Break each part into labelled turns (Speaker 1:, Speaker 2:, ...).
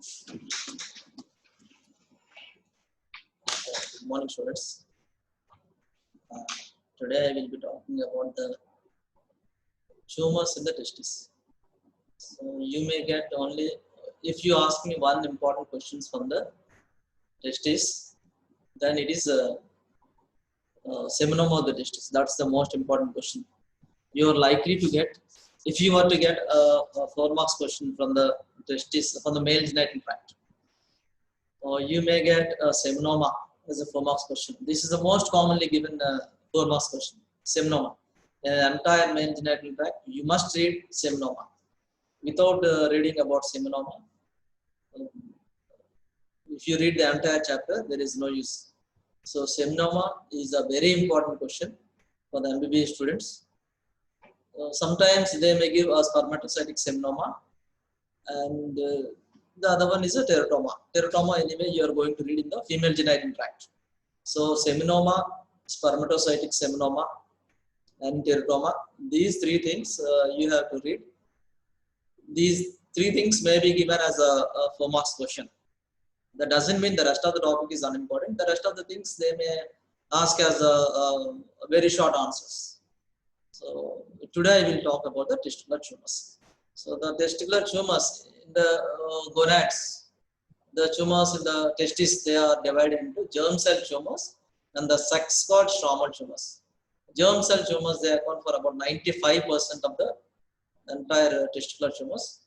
Speaker 1: Good morning, students. Uh, Today I will be talking about the tumors in the testis. So you may get only if you ask me one important questions from the testis, then it is seminoma of the testis. That's the most important question. You are likely to get if you were to get a 4 marks question from the testis from the male genital tract. You may get a seminoma as a 4 marks question. This is the most commonly given 4 marks question. Seminoma. Entire male genital tract, you must read seminoma. Without reading about seminoma, um, if you read the entire chapter, there is no use. So seminoma is a very important question for the MBBS students. Sometimes they may give a spermatocytic seminoma, and the other one is a teratoma. Teratoma, anyway, you are going to read in the female genital tract. So seminoma, spermatocytic seminoma, and teratoma. These three things you have to read. These three things may be given as a 4 marks question. That doesn't mean the rest of the topic is unimportant. The rest of the things they may ask as a very short answers. So today I will talk about the testicular tumors. So the testicular tumors in the gonads, the tumors in the testis, they are divided into germ cell tumors and the sex cord stromal tumors. Germ cell tumors, they account for about 95% of the entire testicular tumors,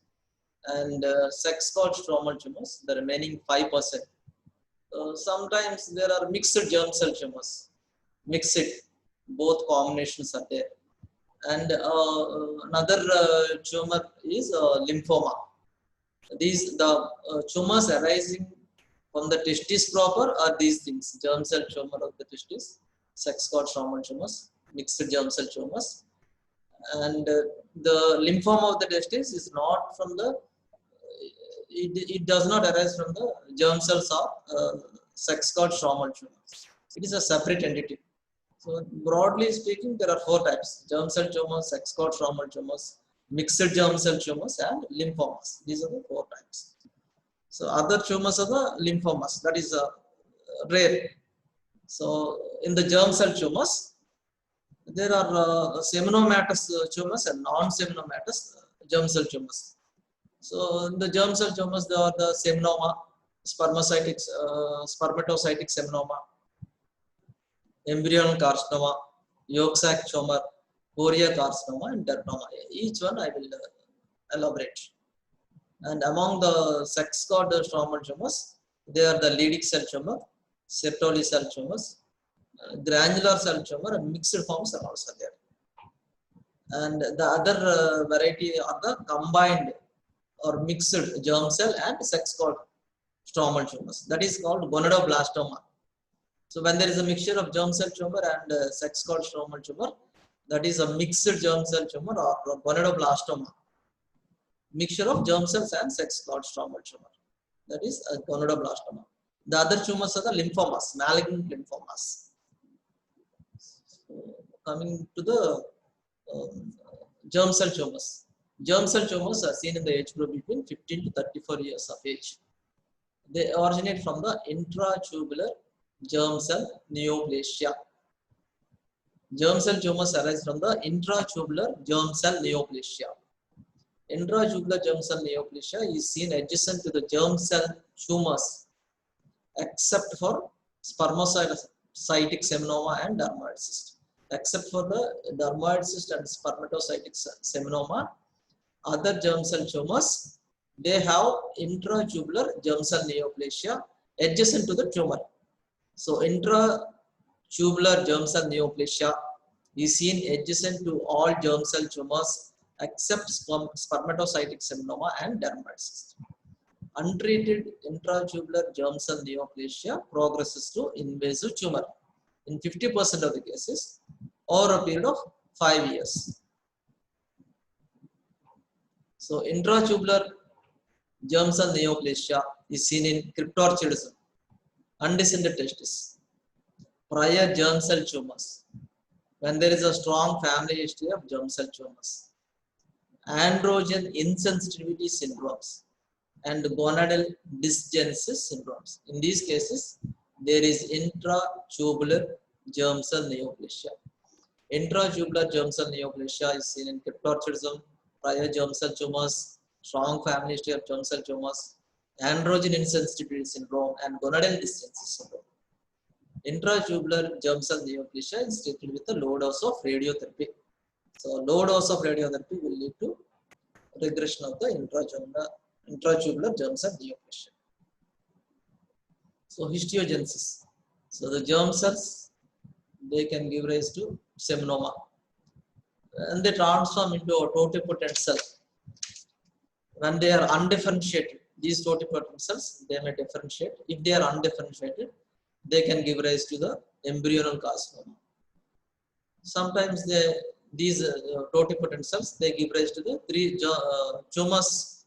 Speaker 1: and sex cord stromal tumors, the remaining 5%. Sometimes there are mixed germ cell tumors, mixed, both combinations are there. And another tumor is lymphoma. These the tumors arising from the testis proper are these things: germ cell tumor of the testis, sex cord stromal tumors, mixed germ cell tumors, and the lymphoma of the testis is not from the it does not arise from the germ cells of sex cord stromal tumors. It is a separate entity. So broadly speaking, there are 4 types: germ cell tumors, sex cord stromal tumors, mixed germ cell tumors, and lymphomas. These are the 4 types. So other tumors are the lymphomas. That is rare. So in the germ cell tumors, there are seminomatous tumors and non-seminomatous germ cell tumors. So in the germ cell tumors, there are the seminoma, spermatocytic seminoma, embryonal carcinoma, yolk sac tumor, chorea carcinoma, and dermatoma. Each one I will elaborate. And among the sex cord stromal tumors, they are the Leydig cell tumor, Sertoli cell tumors, granular cell tumor, and mixed forms are also there. And the other variety are the combined or mixed germ cell and sex cord stromal tumors. That is called gonadoblastoma. So when there is a mixture of germ cell tumor and sex cord stromal tumor, that is a mixed germ cell tumor or gonadoblastoma. Mixture of germ cells and sex cord stromal tumor. That is a gonadoblastoma. The other tumors are the lymphomas, malignant lymphomas. So coming to the germ cell tumors. Germ cell tumors are seen in the age group between 15 to 34 years of age. They originate from the intratubular germ cell neoplasia. Germ cell tumors arise from the intratubular germ cell neoplasia. Intratubular germ cell neoplasia is seen adjacent to the germ cell tumors, except for spermatocytic seminoma and dermoid cyst. Except for the dermoid cyst and spermatocytic seminoma, other germ cell tumors, they have intratubular germ cell neoplasia adjacent to the tumor. So intratubular germ cell neoplasia is seen adjacent to all germ cell tumors except spermatocytic seminoma and dermoid cyst. Untreated intratubular germ cell neoplasia progresses to invasive tumor in 50% of the cases over a period of 5 years. So intratubular germ cell neoplasia is seen in cryptorchidism, undescended testis, prior germ cell tumors, when there is a strong family history of germ cell tumors, androgen insensitivity syndromes, and gonadal dysgenesis syndromes. In these cases, there is intratubular germ cell neoplasia. Intratubular germ cell neoplasia is seen in cryptorchidism, prior germ cell tumors, strong family history of germ cell tumors, androgen insensitivity syndrome, and gonadal dysgenesis syndrome. Intratubular germ cell neoplasia is treated with a low dose of radiotherapy. So, low dose of radiotherapy will lead to regression of the intratubular germ cell neoplasia. So, histiogenesis. So, the germ cells, they can give rise to seminoma, and they transform into a totipotent cell. When they are undifferentiated, these totipotent cells, they may differentiate. If they are undifferentiated, they can give rise to the embryonal carcinoma. Sometimes these totipotent cells, they give rise to the tumors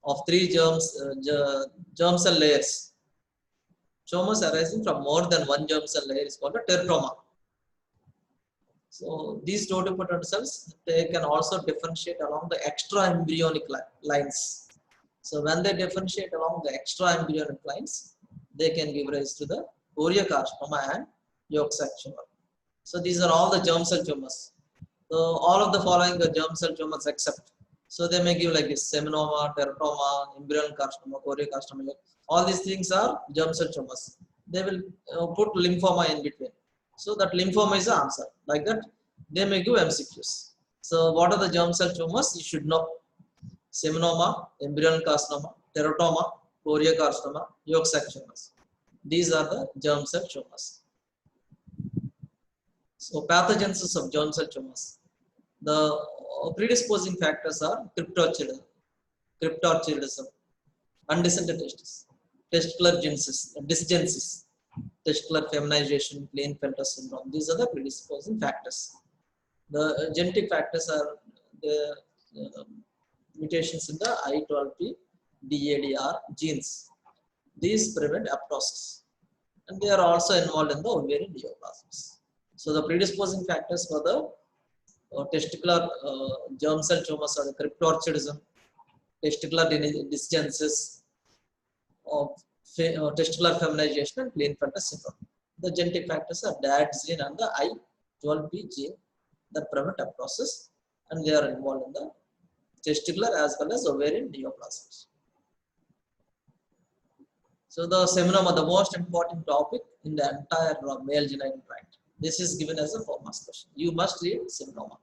Speaker 1: of three germ cell layers. Tumors arising from more than one germ cell layer is called a teratoma. So these totipotent cells, they can also differentiate along the extra embryonic lines. So when they differentiate along the extra embryonic lines, they can give rise to the choriocarcinoma and yolk sac tumor. So these are all the germ cell tumors. So all of the following are germ cell tumors except. So they may give like this: seminoma, teratoma, embryonal carcinoma, choriocarcinoma. All these things are germ cell tumors. They will put lymphoma in between. So that lymphoma is the answer. Like that, they may give MCQs. So what are the germ cell tumors? You should know: seminoma, embryonal carcinoma, teratoma, choriocarcinoma, yolk sac tumors. These are the germ cell tumors. So pathogenesis of germ cell tumors. The predisposing factors are cryptorchidism, undescended testes, testicular dysgenesis, testicular feminization, Klinefelter syndrome. These are the predisposing factors. The genetic factors are the mutations in the I12p DADR genes. These prevent apoptosis, and they are also involved in the ovarian neoplasms. So the predisposing factors for the testicular germ cell tumors are the cryptorchidism, testicular dysgenesis, testicular feminization, and Klinefelter syndrome. The genetic factors are DAD gene and the I12p gene that prevent apoptosis, and they are involved in the testicular as well as ovarian neoplasms. So the seminoma, the most important topic in the entire male genital tract. This is given as a 4-mark question. You must read seminoma.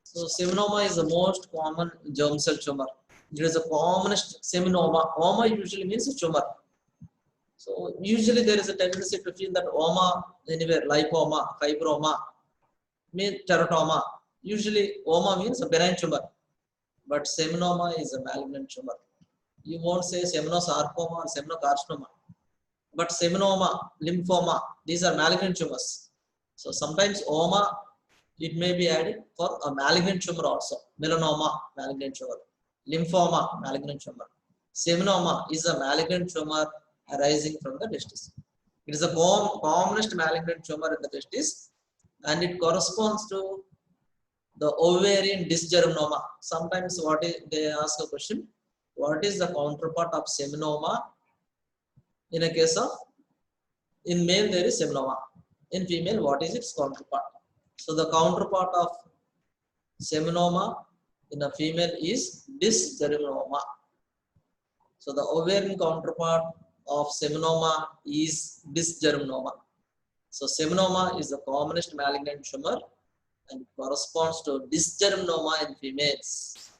Speaker 1: So seminoma is the most common germ cell tumor. It is the commonest seminoma. Oma usually means a tumor. So usually there is a tendency to feel that oma anywhere, lipoma, fibroma, means teratoma. Usually oma means a benign tumor, but seminoma is a malignant tumor. You won't say seminosarcoma or seminocarcinoma, but seminoma, lymphoma, these are malignant tumors. So sometimes oma, it may be added for a malignant tumor also. Melanoma, malignant tumor. Lymphoma, malignant tumor. Seminoma is a malignant tumor arising from the testis. It is the commonest malignant tumor in the testis, and it corresponds to the ovarian dysgerminoma. Sometimes they ask a question: what is the counterpart of seminoma? In a case of, in male there is seminoma, in female what is its counterpart? So the counterpart of seminoma in a female is dysgerminoma. So the ovarian counterpart of seminoma is dysgerminoma. So seminoma is the commonest malignant tumor and corresponds to dysgerminoma in females.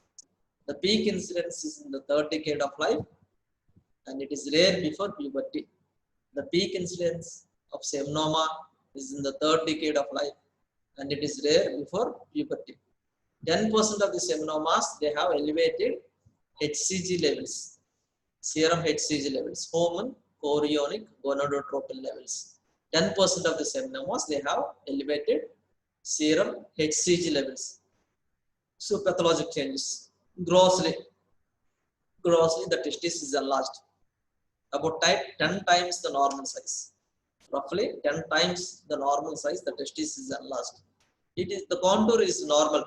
Speaker 1: The peak incidence is in the 3rd decade of life, and it is rare before puberty. The peak incidence of seminoma is in the 3rd decade of life, and it is rare before puberty. 10% of the seminomas, they have elevated HCG levels, serum HCG levels, hormone, chorionic, gonadotropin levels. 10% of the seminomas, they have elevated serum HCG levels. So pathologic changes. Grossly, the testis is enlarged. About 10 times the normal size. Roughly 10 times the normal size, the testis is enlarged. The contour is normal.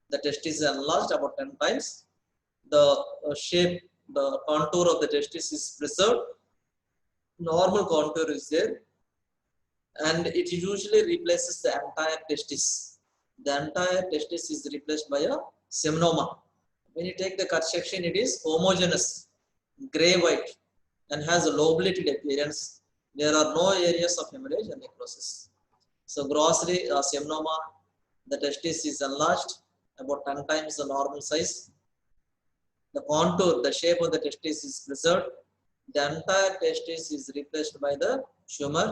Speaker 1: The testis is enlarged about 10 times the shape, the contour of the testis is preserved. Normal contour is there, and it usually replaces the entire testis. The entire testis is replaced by a seminoma. When you take the cut section, it is homogeneous, gray white, and has a lobulated appearance. There are no areas of hemorrhage and necrosis. So grossly, seminoma, the testis is enlarged about 10 times the normal size. The contour, the shape of the testis is preserved. The entire testis is replaced by the tumor.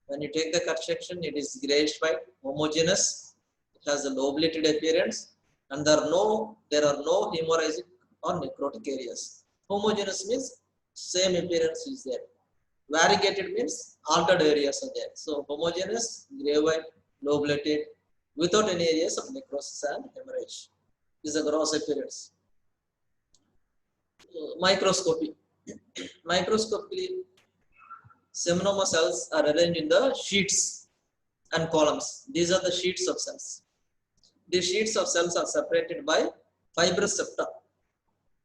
Speaker 1: When you take the cut section, it is grayish white, homogeneous. It has a lobulated appearance, and there are no hemorrhagic or necrotic areas. Homogeneous means same appearance is there. Variegated means altered areas are there. So homogeneous, gray white, lobulated, without any areas of necrosis and hemorrhage. This is a gross appearance. Microscopy. Microscopically, seminoma cells are arranged in the sheets and columns. These are the sheets of cells. These sheets of cells are separated by fibrous septa.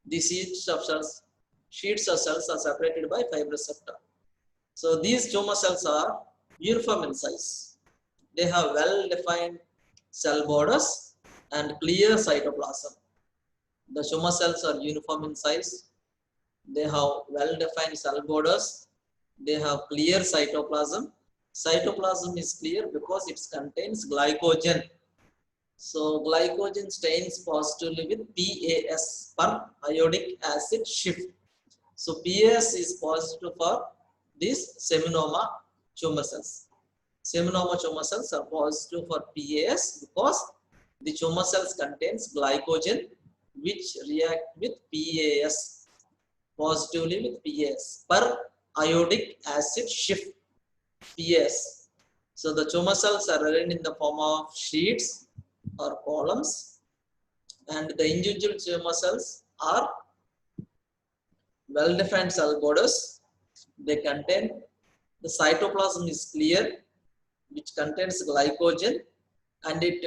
Speaker 1: These sheets of cells are separated by fibrous septa. So these tumor cells are uniform in size. They have well-defined cell borders and clear cytoplasm. The tumor cells are uniform in size. They have well-defined cell borders. They have clear cytoplasm. Cytoplasm is clear because it contains glycogen. So glycogen stains positively with PAS, periodic acid shift. So PAS is positive for these seminoma tumor cells. Seminoma tumor cells are positive for PAS because the tumor cells contains glycogen which react with PAS, positively with PAS, periodic acid shift, PAS. So the tumor cells are arranged in the form of sheets or columns, and the individual tumor cells are well-defined cell borders. They contain, the cytoplasm is clear, which contains glycogen, and it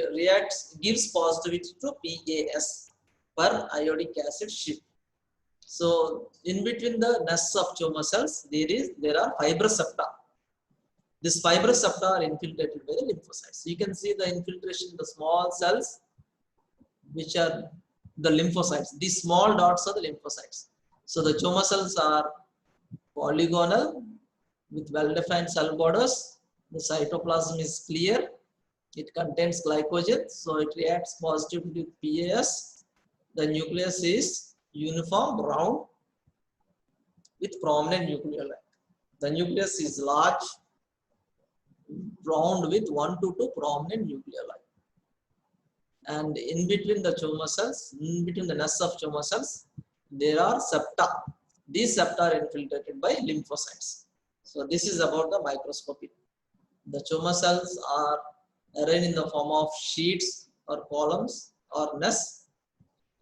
Speaker 1: gives positivity to PAS, periodic acid shift. So in between the nests of tumor cells, there are fibrous septa. This fibrous septa are infiltrated by the lymphocytes. So you can see the infiltration in the small cells, which are the lymphocytes. These small dots are the lymphocytes. So the tumor cells are polygonal with well-defined cell borders. The cytoplasm is clear. It contains glycogen, so it reacts positively with PAS. The nucleus is uniform, round, with prominent nucleoli. The nucleus is large, round with 1 to 2 prominent nucleoli. And in between the tumor cells, in between the nests of tumor cells, there are septa. These septa are infiltrated by lymphocytes. So this is about the microscopy. The tumor cells are arranged in the form of sheets or columns or nests.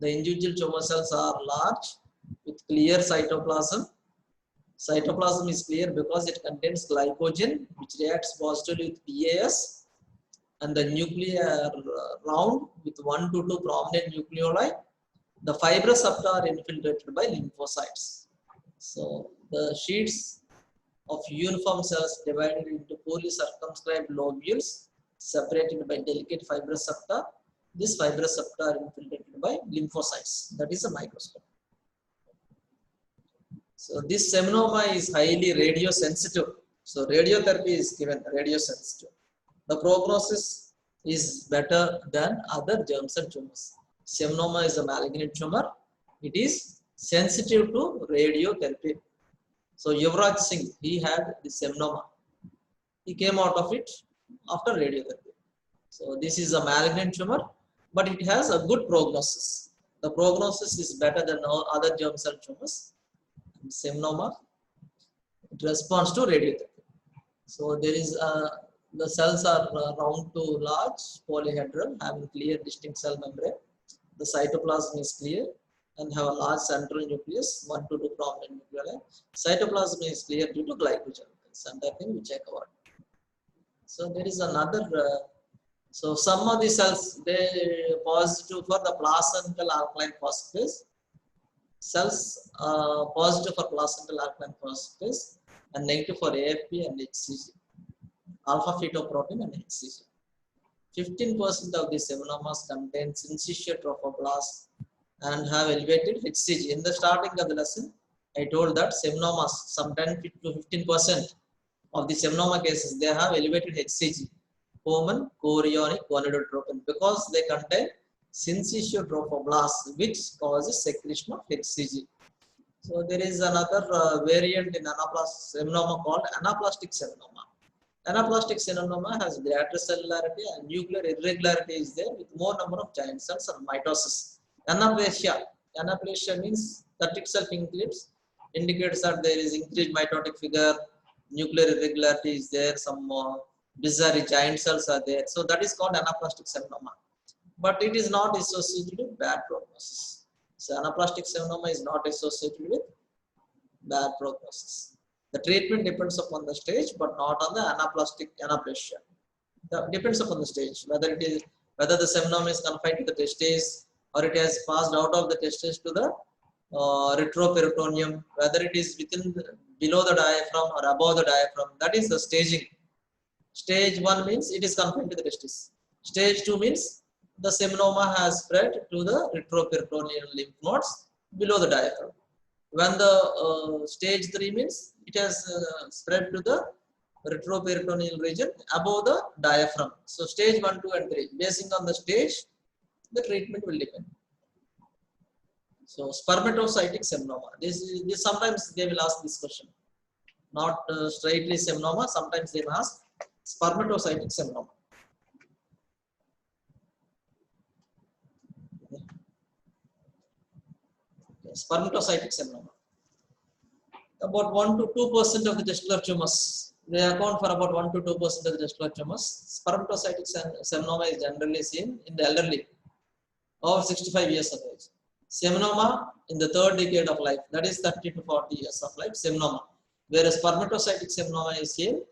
Speaker 1: The individual tumor cells are large with clear cytoplasm. Cytoplasm is clear because it contains glycogen, which reacts positively with PAS, and the nuclei are round with 1 to 2 prominent nucleoli. The fibrous septa are infiltrated by lymphocytes. So the sheets of uniform cells divided into poorly circumscribed lobules separated by delicate fibrous septa. This fibrous septa are infiltrated by lymphocytes. That is a microscope. So this seminoma is highly radiosensitive. So radiotherapy is given radiosensitive. The prognosis is better than other germ cell tumors. Seminoma is a malignant tumor. It is sensitive to radiotherapy. So Yuvraj Singh, he had the seminoma. He came out of it after radiotherapy. So this is a malignant tumor, but it has a good prognosis. The prognosis is better than other germ cell tumors. Seminoma, it responds to radiotherapy. So there is the cells are round to large, polyhedral, having clear distinct cell membrane. The cytoplasm is clear and have a large central nucleus, 1 to 2 prominent nuclei. Cytoplasm is clear due to glycogen. Another thing we check about. So there is another. So some of the cells, they positive for the placental alkaline phosphatase. cells positive for placental alkaline phosphatase and negative for AFP and HCG, alpha fetoprotein and HCG. 15% of the seminomas contain syncytial trophoblast and have elevated HCG. In the starting of the lesson, I told that seminomas, some 10 to 15% of the seminoma cases, they have elevated HCG, common chorionic gonadotropin, because they contain syncytial trophoblast, which causes secretion of HCG. So there is another variant in anaplastic seminoma called anaplastic seminoma. Anaplastic seminoma has greater cellularity and nuclear irregularity is there with more number of giant cells and mitosis. Anaplasia means that itself indicates that there is increased mitotic figure, nuclear irregularity is there, some bizarre giant cells are there. So that is called anaplastic seminoma. But it is not associated with bad prognosis. So anaplastic seminoma is not associated with bad prognosis. The treatment depends upon the stage, but not on the anaplasia. That depends upon the stage, whether the seminoma is confined to the testes or it has passed out of the testes to the retroperitoneum, whether it is below the diaphragm or above the diaphragm. That is the staging. Stage 1 means it is confined to the testis. Stage 2 means the seminoma has spread to the retroperitoneal lymph nodes below the diaphragm. When the stage 3 means it has spread to the retroperitoneal region above the diaphragm. So stage 1, 2 and 3, basing on the stage, the treatment will depend. So spermatocytic seminoma, this sometimes they will ask this question, not straightly seminoma, sometimes they will ask spermatocytic seminoma. Spermatocytic seminoma. About 1 to 2% of the testicular tumors. They account for about 1 to 2% of the testicular tumors. Spermatocytic seminoma is generally seen in the elderly over 65 years of age. Seminoma in the third decade of life, that is 30 to 40 years of life, seminoma. Whereas spermatocytic seminoma is seen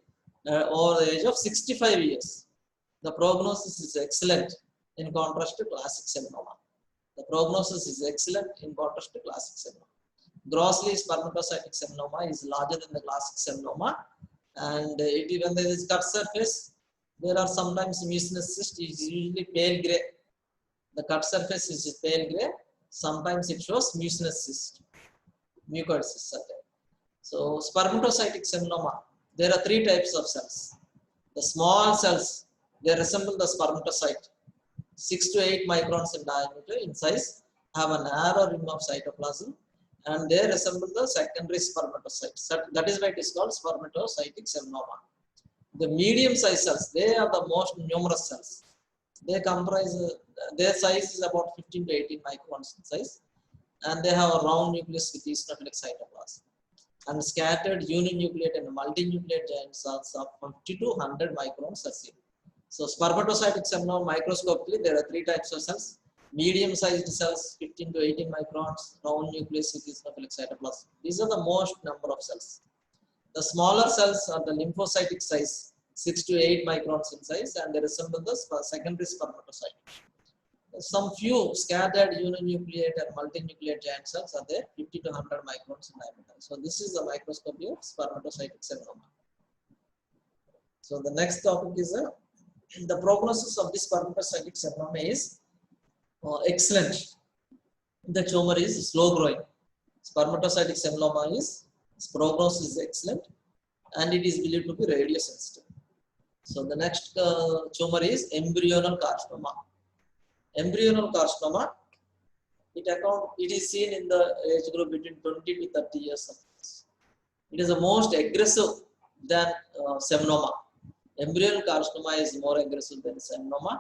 Speaker 1: over the age of 65 years. The prognosis is excellent in contrast to classic seminoma. The prognosis is excellent in contrast to classic seminoma. Grossly spermatocytic seminoma is larger than the classic seminoma, and when there is cut surface, there are sometimes mucinous cyst. It is usually pale gray. The cut surface is pale gray. Sometimes it shows mucinous cyst, mucoid cysts are there. So spermatocytic seminoma, there are 3 types of cells. The small cells, they resemble the spermatocyte, 6 to 8 microns in diameter in size, have a narrow rim of cytoplasm, and they resemble the secondary spermatocytes. That is why it is called spermatocytic seminoma. The medium size cells, they are the most numerous cells. They comprise, their size is about 15 to 18 microns in size, and they have a round nucleus with eosinophilic cytoplasm. And scattered uninucleate and multinucleate giant cells of 50 to 100 microns are seen. So spermatocytic seminoma, microscopically, there are 3 types of cells. Medium-sized cells, 15 to 18 microns, round nucleus with eosinophilic cytoplasm. These are the most number of cells. The smaller cells are the lymphocytic size, 6 to 8 microns in size, and they resemble the secondary spermatocyte. Some few scattered uninucleate and multinucleate giant cells are there, 50 to 100 microns in diameter. So this is the microscopy of spermatocytic seminoma. So the next topic is the prognosis of this spermatocytic seminoma is excellent. The tumor is slow growing. Spermatocytic seminoma prognosis is excellent, and it is believed to be radiosensitive. So the next tumor is embryonal carcinoma. Embryonal carcinoma, it is seen in the age group between 20 to 30 years of age. It is the most aggressive than seminoma. Embryonal carcinoma is more aggressive than seminoma.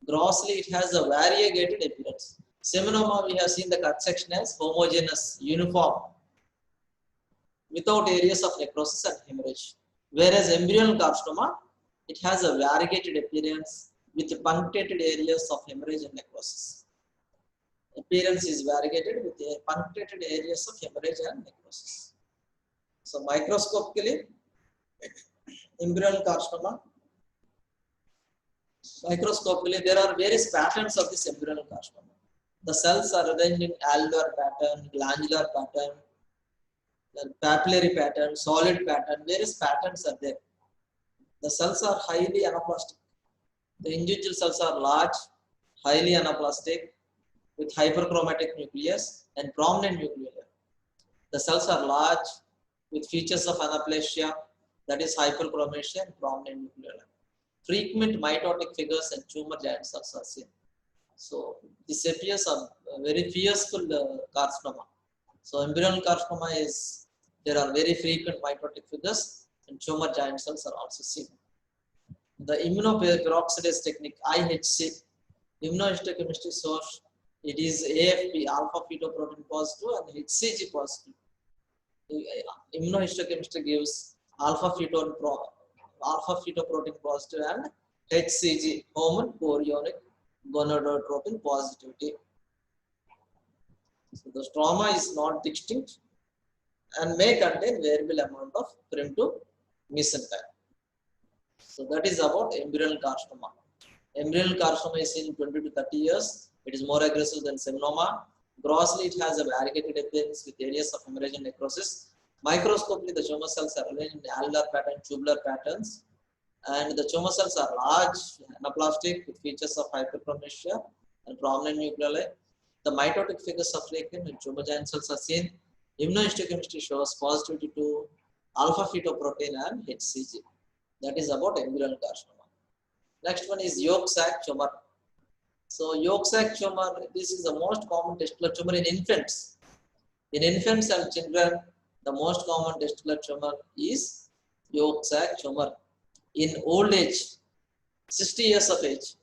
Speaker 1: Grossly, it has a variegated appearance. Seminoma, we have seen the cut section as homogeneous, uniform, without areas of necrosis and hemorrhage. Whereas embryonal carcinoma, it has a variegated appearance with punctated areas of hemorrhage and necrosis. Appearance is variegated with punctated areas of hemorrhage and necrosis. So microscopically, embryonal carcinoma, microscopically, there are various patterns of this embryonal carcinoma. The cells are arranged in alveolar pattern, glandular pattern, papillary pattern, solid pattern. Various patterns are there. The cells are highly anaplastic. The individual cells are large, highly anaplastic, with hyperchromatic nucleus and prominent nucleus. The cells are large, with features of anaplasia, that is hyperchromasia and prominent nucleus. Frequent mitotic figures and tumor giant cells are seen. So this appears a very fearful carcinoma. So embryonal carcinoma is, there are very frequent mitotic figures and tumor giant cells are also seen. The immunoperoxidase technique, IHC, immunohistochemistry source, it is AFP, alpha fetoprotein positive, and HCG positive. Immunohistochemistry gives alpha fetoprotein positive and HCG, human chorionic gonadotropin positivity. So the stroma is not distinct and may contain variable amount of primitive mesenchyme. So that is about embryonal carcinoma. Embryonal carcinoma is seen in 20 to 30 years. It is more aggressive than seminoma. Grossly, it has a variegated appearance with areas of hemorrhage and necrosis. Microscopically, the tumor cells are arranged in alveolar pattern, tubular patterns, and the tumor cells are large, anaplastic, with features of hyperchromasia and prominent nuclei. The mitotic figures are frequent and tumor giant cells are seen. Immunohistochemistry shows positivity to alpha fetoprotein and HCG. That is about embryonal carcinoma. Next one is yolk sac tumor. So yolk sac tumor, this is the most common testicular tumor in infants. In infants and children, the most common testicular tumor is yolk sac tumor. In old age, 60 years of age,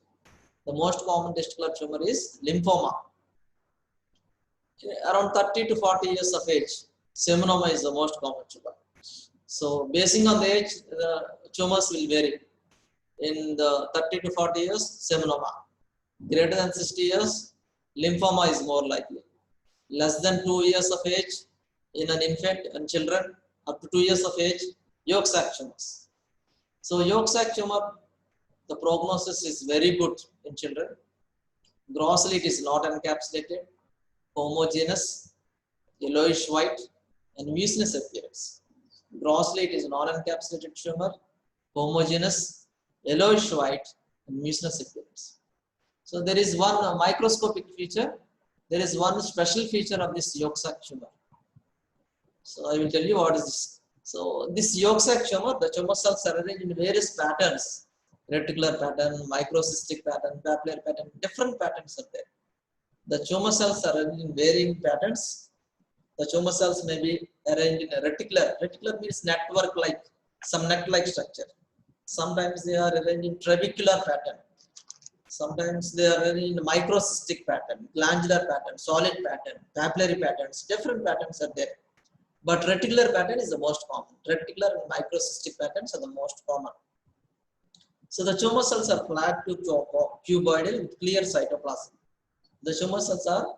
Speaker 1: the most common testicular tumor is lymphoma. Around 30 to 40 years of age, seminoma is the most common tumor. So basing on the age, the tumors will vary. In the 30 to 40 years, seminoma. Greater than 60 years, lymphoma is more likely. Less than 2 years of age, in an infant and children, up to 2 years of age, yolk sac tumors. So yolk sac tumor, the prognosis is very good in children. Grossly, it is not encapsulated, homogeneous, yellowish white, and mucinous appearance. Grossly, it is non-encapsulated tumor, homogeneous, yellowish white, and mucinous appearance. So there is one microscopic feature. There is one special feature of this yolk sac tumor. So I will tell you what is this. So this yolk sac tumor, the tumor cells are arranged in various patterns. Reticular pattern, microcystic pattern, papillary pattern, different patterns are there. The tumor cells are arranged in varying patterns. The tumor cells may be arranged in a reticular. Reticular means network like, some net-like structure. Sometimes they are arranged in trabecular pattern. Sometimes they are arranged in microcystic pattern, glandular pattern, solid pattern, papillary patterns. Different patterns are there. But reticular pattern is the most common. Reticular and microcystic patterns are the most common. So the tumor cells are flat to cuboidal with clear cytoplasm. The tumor cells are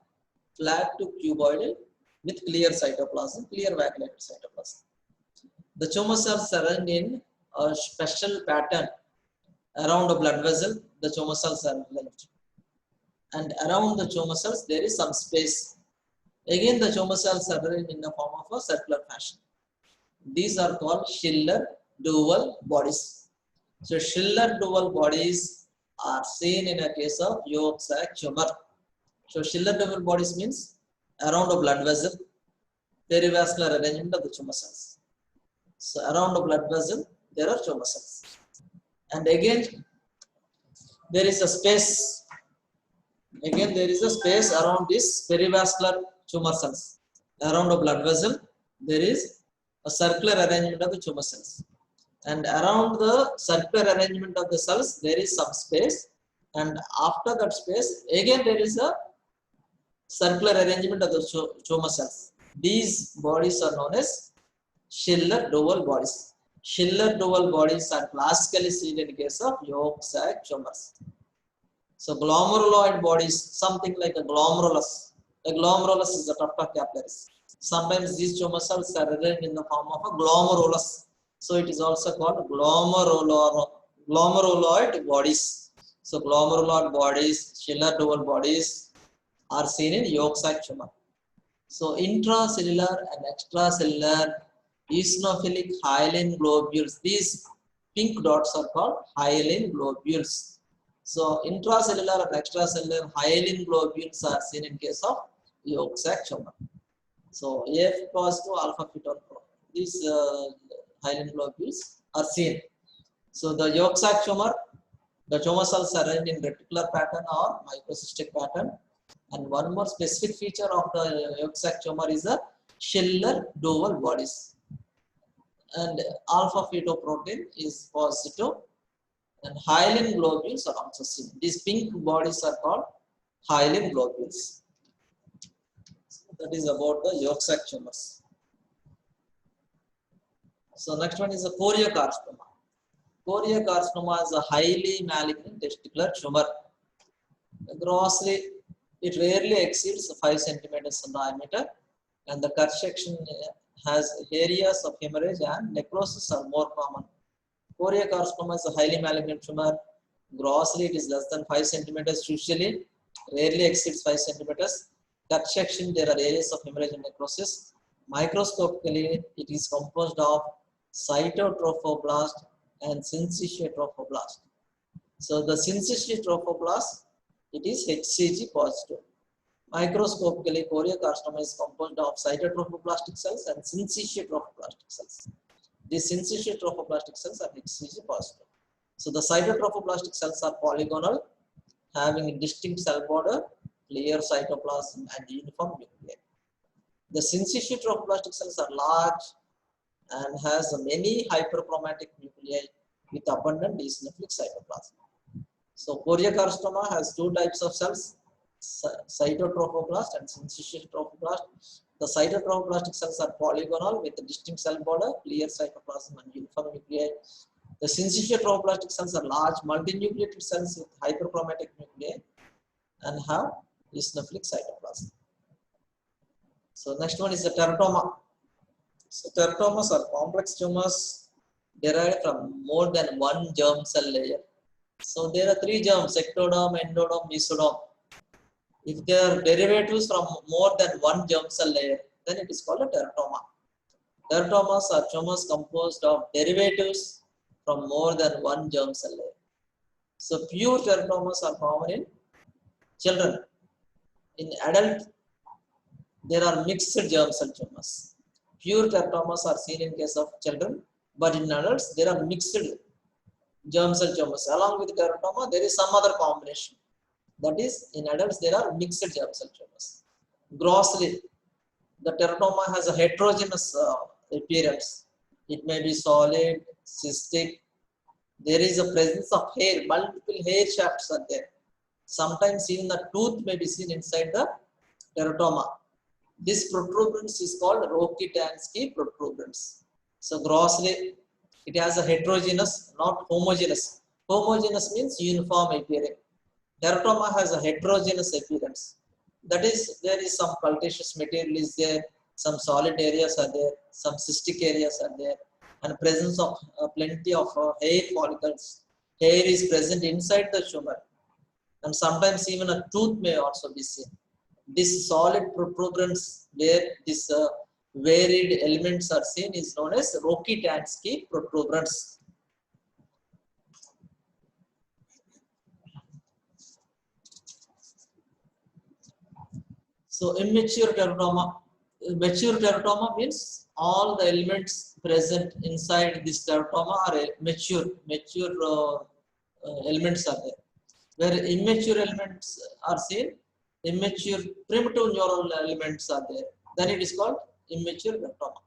Speaker 1: flat to cuboidal with clear cytoplasm, clear vacuolated cytoplasm. The tumor cells are arranged in a special pattern around a blood vessel. The tumor cells are arranged, and around the tumor cells there is some space. Again, the tumor cells are arranged in the form of a circular fashion. These are called Schiller dual bodies. So Schiller dual bodies are seen in a case of yolk sac tumor. So Schiller dual bodies means around a blood vessel, perivascular arrangement of the tumor cells. So around a blood vessel, there are tumor cells. And again, there is a space. Again, there is a space around this perivascular tumor cells. Around a blood vessel, there is a circular arrangement of the tumor cells. And around the circular arrangement of the cells, there is some space. And after that space, again there is a circular arrangement of the tumor cells. These bodies are known as Schiller dual bodies. Schiller dual bodies are classically seen in the case of yolk sac tumors. So glomeruloid bodies, something like a glomerulus. A glomerulus is a tuft of capillaries. Sometimes these tumor cells are arranged in the form of a glomerulus. So it is also called glomeruloid bodies. So glomeruloid bodies, Schiller dual bodies, are seen in yolk sac tumor. So intracellular and extracellular eosinophilic hyaline globules. These pink dots are called hyaline globules. So intracellular and extracellular hyaline globules are seen in case of yolk sac tumor. So AF positive alpha fetone pro. These hyaline globules are seen. So the yolk sac tumor, the tumor cells are arranged in reticular pattern or microcystic pattern. And one more specific feature of the yolk sac tumor is the Schiller dual bodies. And alpha fetoprotein is positive, and hyaline globules are also seen. These pink bodies are called hyaline globules. So that is about the yolk sac tumors. So next one is the choriocarcinoma. Choriocarcinoma is a highly malignant testicular tumor. Grossly, it rarely exceeds 5 centimeters in diameter, and the cut section has areas of hemorrhage and necrosis are more common. Choriocarcinoma is a highly malignant tumor. Grossly, it is less than 5 centimeters usually, rarely exceeds 5 centimeters. Cut section, there are areas of hemorrhage and necrosis. Microscopically, it is composed of cytotrophoblast and syncytial trophoblast. So the syncytial trophoblast, it is HCG positive. Microscopically, choriocarcinoma is composed of cytotrophoblastic cells and syncytial trophoblastic cells. These syncytial trophoblastic cells are HCG positive. So the cytotrophoblastic cells are polygonal, having a distinct cell border, clear cytoplasm, and uniform nuclei. The syncytial trophoblastic cells are large and has many hyperchromatic nuclei with abundant eosinophilic cytoplasm. So choriocarcinoma has two types of cells, cytotrophoblast and syncytial trophoblast. The cytotrophoblastic cells are polygonal with a distinct cell border, clear cytoplasm, and uniform nuclei. The syncytial trophoblastic cells are large multinucleated cells with hyperchromatic nuclei and have eosinophilic cytoplasm. So next one is the teratoma. So teratomas are complex tumors derived from more than one germ cell layer. So there are three germs: ectoderm, endoderm, mesoderm. If they are derivatives from more than one germ cell layer, then it is called a teratoma. Teratomas are tumors composed of derivatives from more than one germ cell layer. So pure teratomas are common in children. In adult, there are mixed germ cell tumors. Pure teratomas are seen in case of children, but in adults there are mixed germ cell tumors. Along with teratoma, there is some other combination. That is, in adults there are mixed germ cell tumors. Grossly, the teratoma has a heterogeneous appearance. It may be solid, cystic. There is a presence of hair, multiple hair shafts are there. Sometimes even the tooth may be seen inside the teratoma. This protuberance is called Rokitansky protuberance. So grossly, it has a heterogeneous, not homogeneous. Homogeneous means uniform appearing. Teratoma has a heterogeneous appearance. That is, there is some pultaceous material is there, some solid areas are there, some cystic areas are there, and presence of plenty of hair follicles. Hair is present inside the tumor, and sometimes even a tooth may also be seen. This solid protuberance where this varied elements are seen is known as Rokitansky protuberance. So immature teratoma. Mature teratoma means all the elements present inside this teratoma are mature elements are there. Where immature elements are seen, immature primitive neural elements are there, then it is called immature teratoma.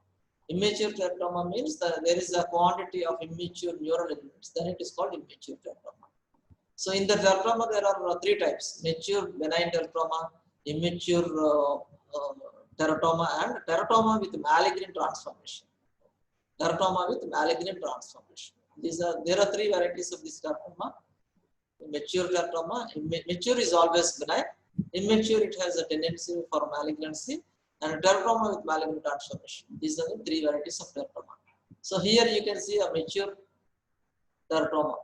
Speaker 1: Immature teratoma means that there is a quantity of immature neural elements, then it is called immature teratoma. So in the teratoma there are three types: mature benign teratoma, immature teratoma, and teratoma with malignant transformation. Teratoma with malignant transformation. There are three varieties of this teratoma. Mature teratoma, mature is always benign. Immature, it has a tendency for malignancy, and teratoma with malignant transformation. These are the three varieties of teratoma. So here you can see a mature teratoma.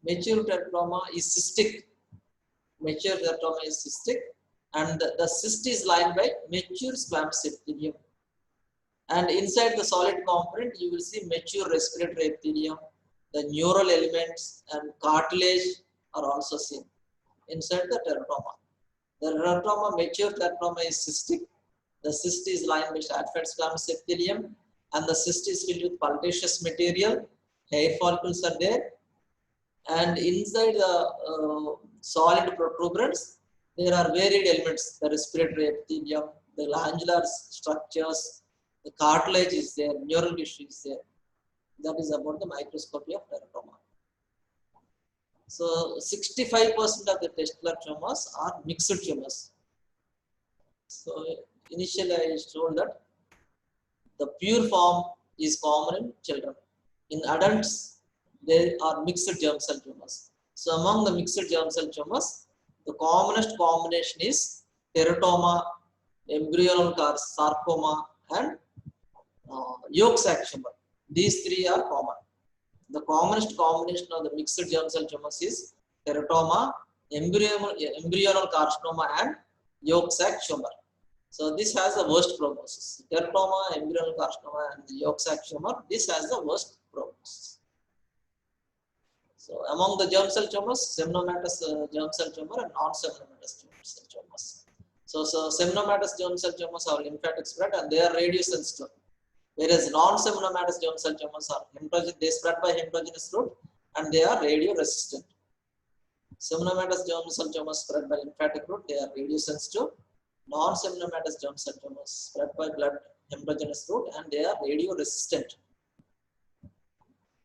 Speaker 1: Mature teratoma is cystic. Mature teratoma is cystic, and the cyst is lined by mature squamous epithelium. And inside the solid component, you will see mature respiratory epithelium, the neural elements and cartilage are also seen inside the teratoma. The teratoma, mature teratoma is cystic. The cyst is lined by stratified squamous epithelium, and the cyst is filled with pultaceous material. Hair follicles are there, and inside the solid protuberance, there are varied elements: the respiratory epithelium, the glandular structures, the cartilage is there, neural tissue is there. That is about the microscopy of teratoma. So 65% of the testicular tumors are mixed tumors. So initially I told that the pure form is common in children. In adults, there are mixed germ cell tumors. So among the mixed germ cell tumors, the commonest combination is teratoma, embryonal sarcoma, and yolk sac tumor. These three are common. The commonest combination of the mixed germ cell tumors is teratoma, embryonal carcinoma, and yolk sac tumor. So this has the worst prognosis. Teratoma, embryonal carcinoma, and yolk sac tumor, this has the worst prognosis. So among the germ cell tumors, seminomatous germ cell tumor and non-seminomatous germ cell tumors. So seminomatous germ cell tumors are lymphatic spread and they are radiosensitive. Whereas non-seminomatous germ cell tumors are they spread by hematogenous route and they are radio resistant. Seminomatous germ cell tumors spread by lymphatic route, they are radiosensitive. Non-seminomatous germ cell tumors spread by blood hematogenous route and they are radio resistant.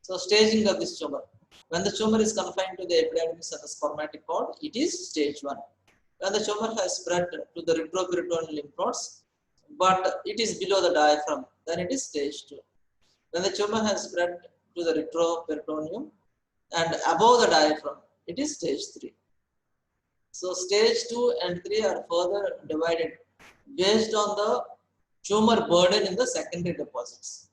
Speaker 1: So staging of this tumor. When the tumor is confined to the epidermis and the spermatic cord, it is stage 1. When the tumor has spread to the retroperitoneal lymph nodes, but it is below the diaphragm, then it is stage 2. When the tumor has spread to the retroperitoneum and above the diaphragm, it is stage 3. So stage 2 and 3 are further divided based on the tumor burden in the secondary deposits.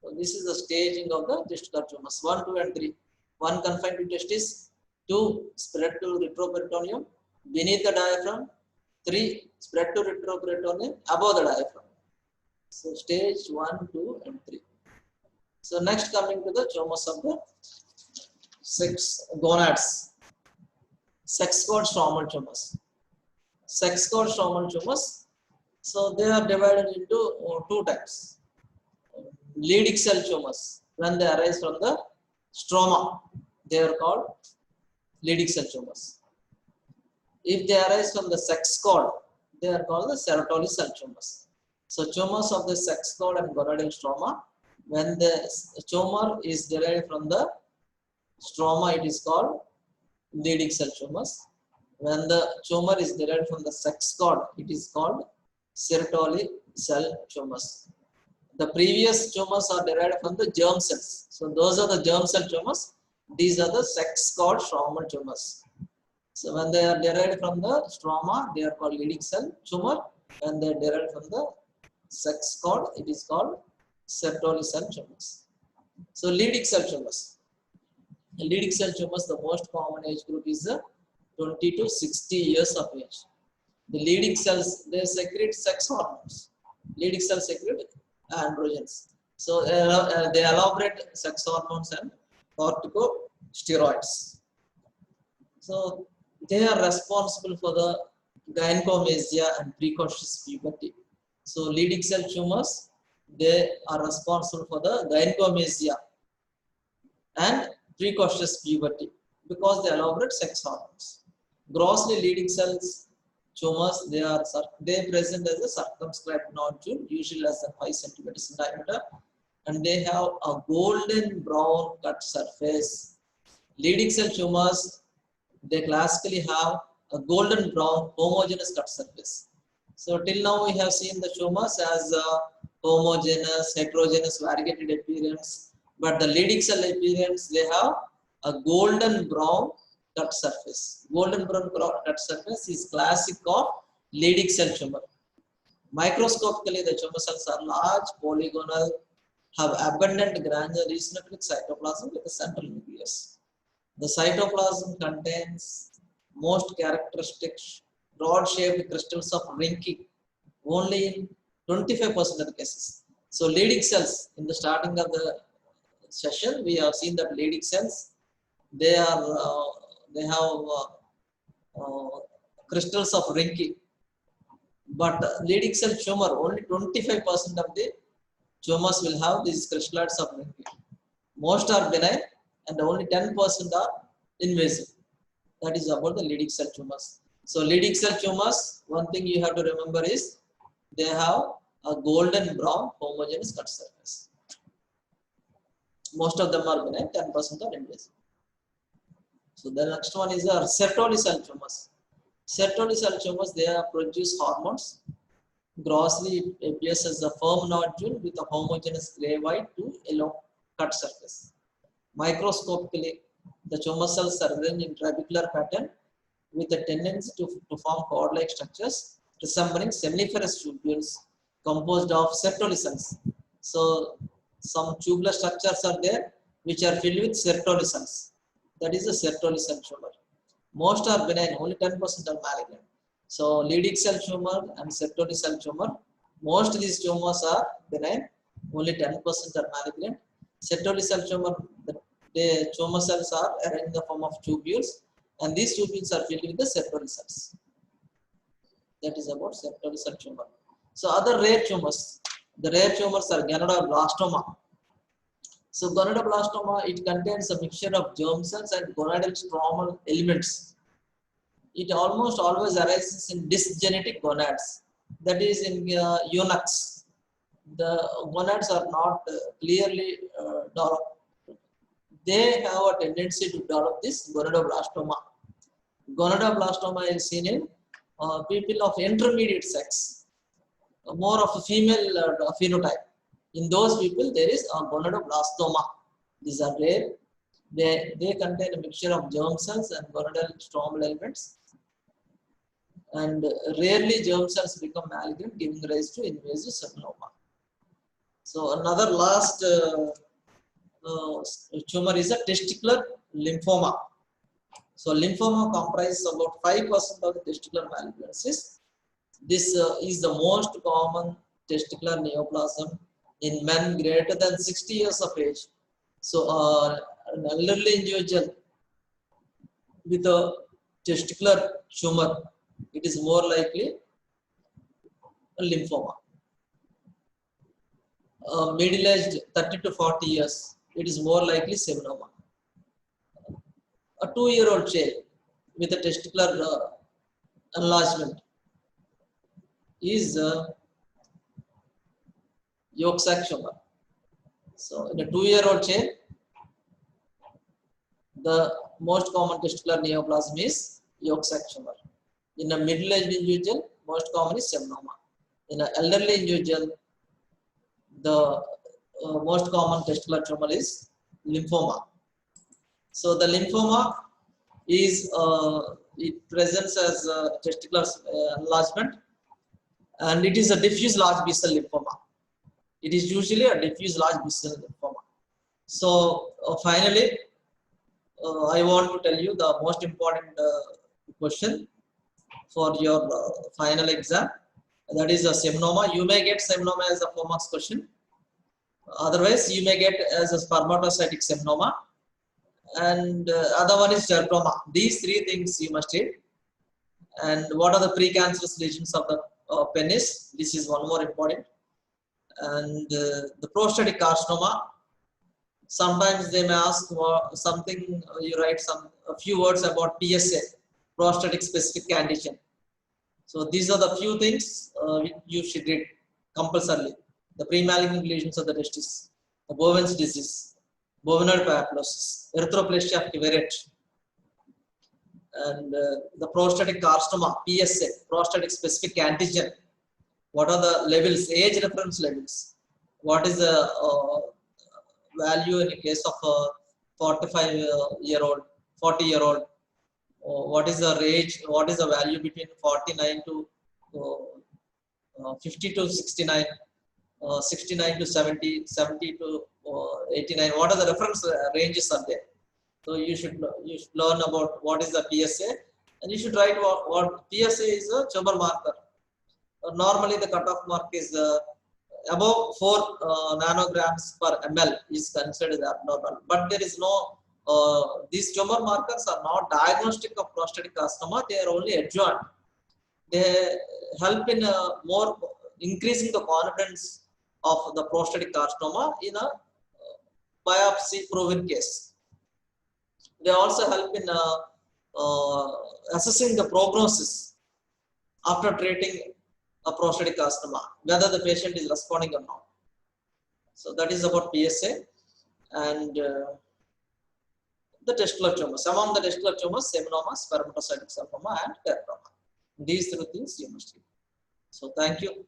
Speaker 1: So this is the staging of the testicular tumors, 1, 2 and 3. 1 confined to testis, 2 spread to retroperitoneum, beneath the diaphragm, 3 spread to retroperitoneum, above the diaphragm. So stage 1, 2 and 3. So next coming to the tumors of the sex gonads. Sex cord stromal tumors. Sex cord stromal tumors, so they are divided into 2 types. Leydig cell tumors, when they arise from the stroma, they are called Leydig cell tumors. If they arise from the sex cord, they are called the Sertoli cell tumors. So tumors of the sex cord and gonadal stroma, when the tumor is derived from the stroma, it is called Leydig cell tumors. When the tumor is derived from the sex cord, it is called Sertoli cell tumors. The previous tumors are derived from the germ cells. So those are the germ cell tumors. These are the sex cord stromal tumors. So when they are derived from the stroma, they are called Leydig cell tumor. When they are derived from the sex cord, it is called Sertoli cell tumors. So Leydig cell tumors. Leydig cell tumors, the most common age group is 20 to 60 years of age. The Leydig cells, they secrete sex hormones. Leydig cells secrete androgens. So they elaborate sex hormones and corticosteroids. So they are responsible for the gynecomastia and precocious puberty. So Leydig cell tumors, they are responsible for the gynecomastia and precocious puberty because they elaborate sex hormones. Grossly Leydig cells tumors, they present as a circumscribed nodule, usually less than 5 centimeters in diameter, and they have a golden brown cut surface. Leydig cell tumors, they classically have a golden brown homogeneous cut surface. So till now we have seen the tumors as homogeneous, heterogeneous, variegated appearance, but the Leydig cell appearance, they have a golden brown cut surface. Golden brown cut surface is classic of Leydig cell tumor. Microscopically, the tumor cells are large, polygonal, have abundant granular eosinophilic cytoplasm with a central nucleus. The cytoplasm contains most characteristic rod-shaped crystals of Rinki only in 25% of the cases. So Leydig cells, in the starting of the session, we have seen that Leydig cells, they have crystals of Rinki, but Leydig cell tumor, only 25% of the tumors will have these crystalloids of Rinki. Most are benign and only 10% are invasive. That is about the Leydig cell tumors. So Leydig cell tumors, one thing you have to remember is they have a golden brown homogeneous cut surface. Most of them are benign, 10% are invasive. So the next one is our Sertoli cell tumors. Sertoli cell tumors, they produce hormones. Grossly, it appears as a firm nodule with a homogeneous gray-white to yellow cut surface. Microscopically, the tumor cells are arranged in trabecular pattern with a tendency to form cord-like structures resembling seminiferous tubules composed of Sertoli cells. So, some tubular structures are there which are filled with Sertoli cells. That is a Sertoli cell tumor. Most are benign, only 10% are malignant. So, Leydig cell tumor and Sertoli cell tumor, most of these tumors are benign, only 10% are malignant. Sertoli cell tumor, the tumor cells are arranged in the form of tubules, and these tubules are filled with the Sertoli cells. That is about Sertoli cell tumor. So, other rare tumors, the rare tumors are gonadoblastoma. So, gonadoblastoma, it contains a mixture of germ cells and gonadal stromal elements. It almost always arises in dysgenetic gonads, that is in eunuchs. The gonads are not clearly developed. They have a tendency to develop this gonadoblastoma. Gonadoblastoma is seen in people of intermediate sex, more of a female phenotype. In those people, there is a gonadoblastoma. These are rare. They contain a mixture of germ cells and gonadal stromal elements. And rarely germ cells become malignant, giving rise to invasive seminoma. So another last tumor is a testicular lymphoma. So lymphoma comprises about 5% of the testicular malignancies. This is the most common testicular neoplasm in men greater than 60 years of age. So an elderly individual with a testicular tumor, it is more likely a lymphoma. Middle-aged 30 to 40 years, it is more likely seminoma. A 2-year-old child with a testicular enlargement is yolk sac tumor. So in a 2-year-old child, the most common testicular neoplasm is yolk sac tumor. In a middle-aged individual, most common is seminoma. In an elderly individual, the most common testicular tumor is lymphoma. So the lymphoma is it presents as testicular enlargement, and it is a diffuse large B-cell lymphoma. It is usually a diffuse large B-cell lymphoma. So finally, I want to tell you the most important question for your final exam. That is a seminoma. You may get seminoma as a 4 marks question. Otherwise, you may get as a spermatocytic seminoma. And other one is teratoma. These 3 things you must read. And what are the precancerous lesions of the penis? This is one more important. And the prostatic carcinoma. Sometimes they may ask something. You write a few words about PSA, prostatic specific antigen. So these are the few things you should read compulsorily. The pre-malignant lesions of the testis, the Bowen's disease, bovinoid papulosis, erythroplasia of Querette, and the prostatic carcinoma, PSA, prostatic specific antigen. What are the levels, age reference levels? What is the value in the case of a 45-year-old, 40-year-old? What is the range? What is the value between 49 to 50 to 69, 69 to 70, 70 to 89? What are the reference ranges are there? So you should learn about what is the PSA And you should write what PSA is a tumor marker. Normally, the cutoff mark is above 4 nanograms per ml is considered abnormal. But there is no, these tumor markers are not diagnostic of prostatic carcinoma, they are only adjoint. They help in more increasing the confidence of the prostatic carcinoma in a biopsy proven case. They also help in assessing the prognosis after treating a prostatic carcinoma, whether the patient is responding or not. So that is about PSA. And the testicular tumors. Among the testicular tumors, seminoma, spermatocytic sarcoma, and teratoma. These three things you must do. So thank you.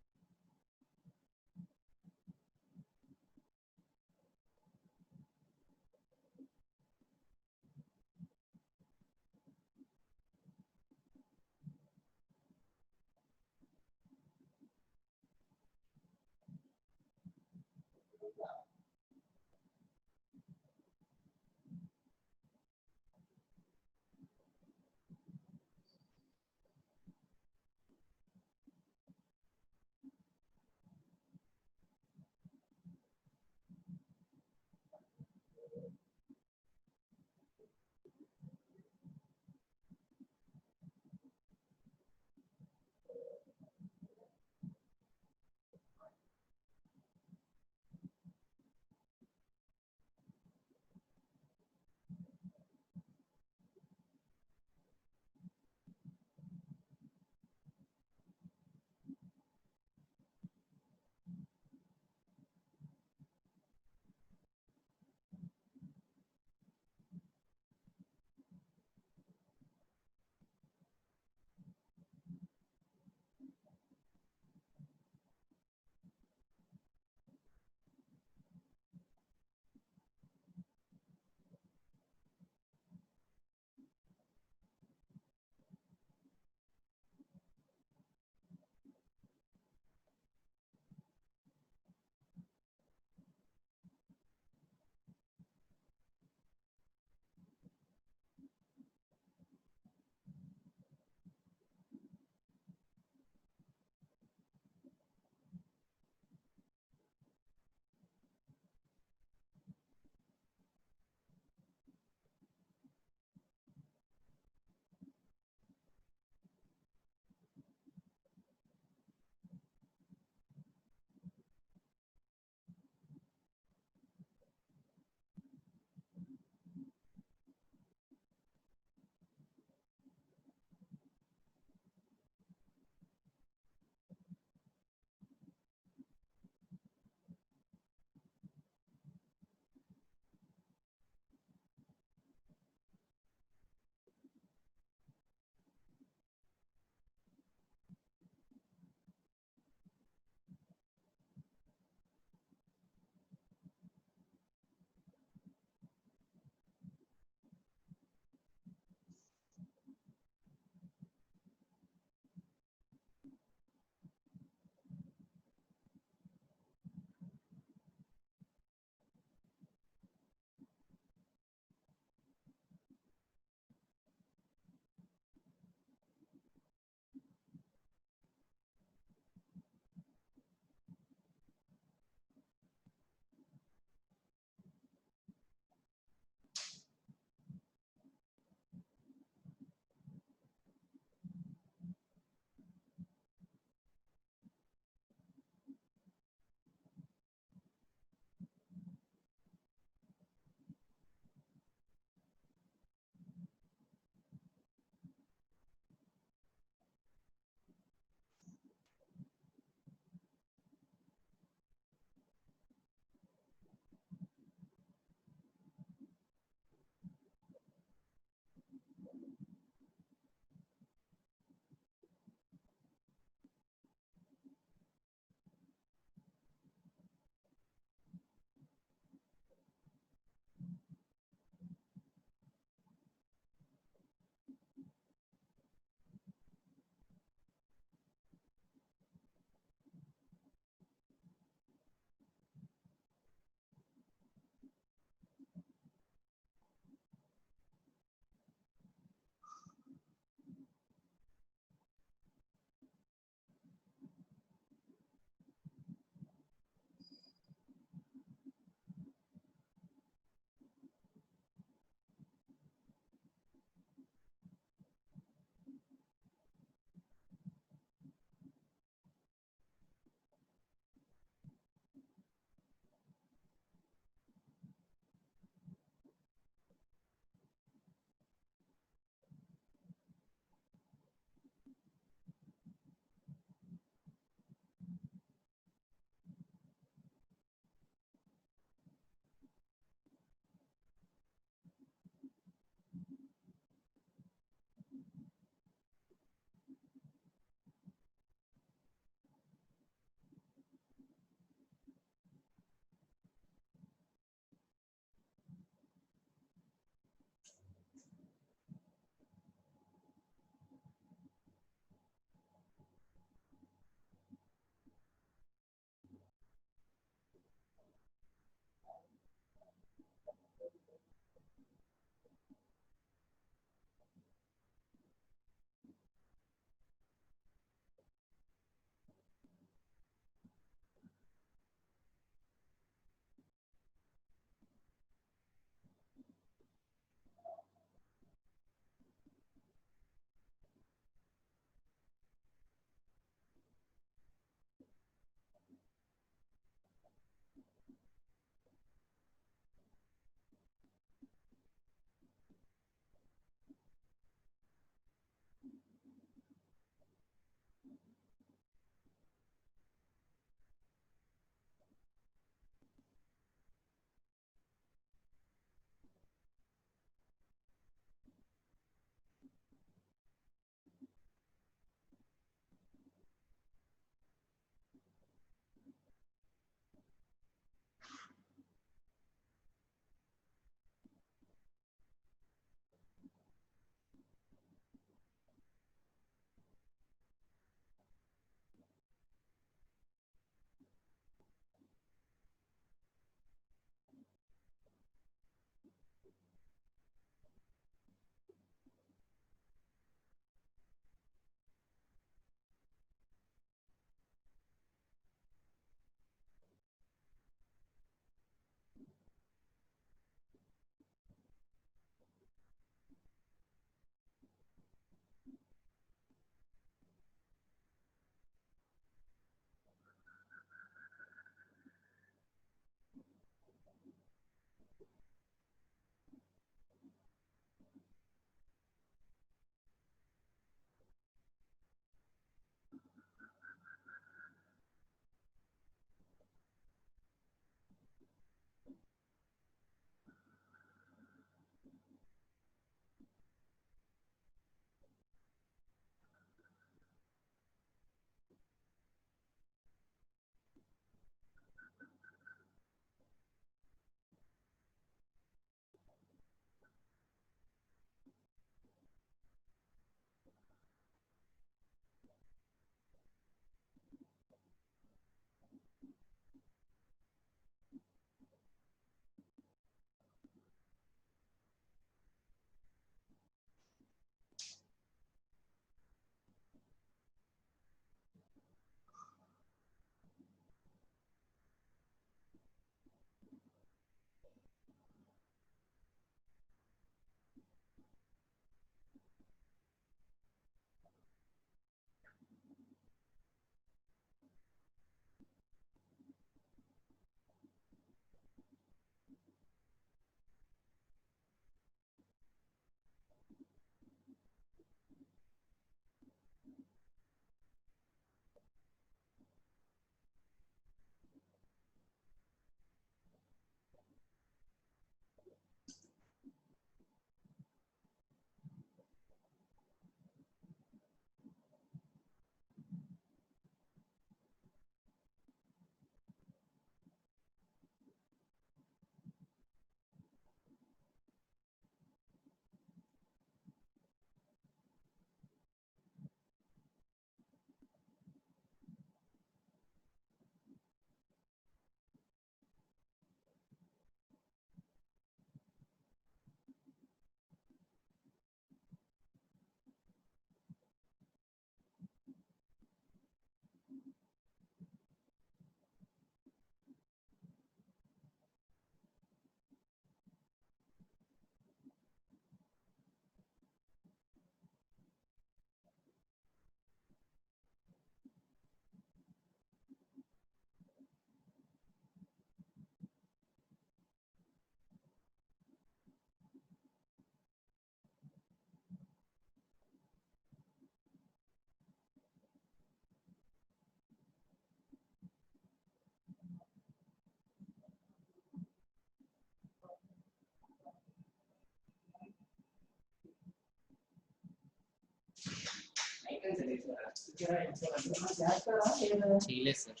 Speaker 2: చేయలేదు sir.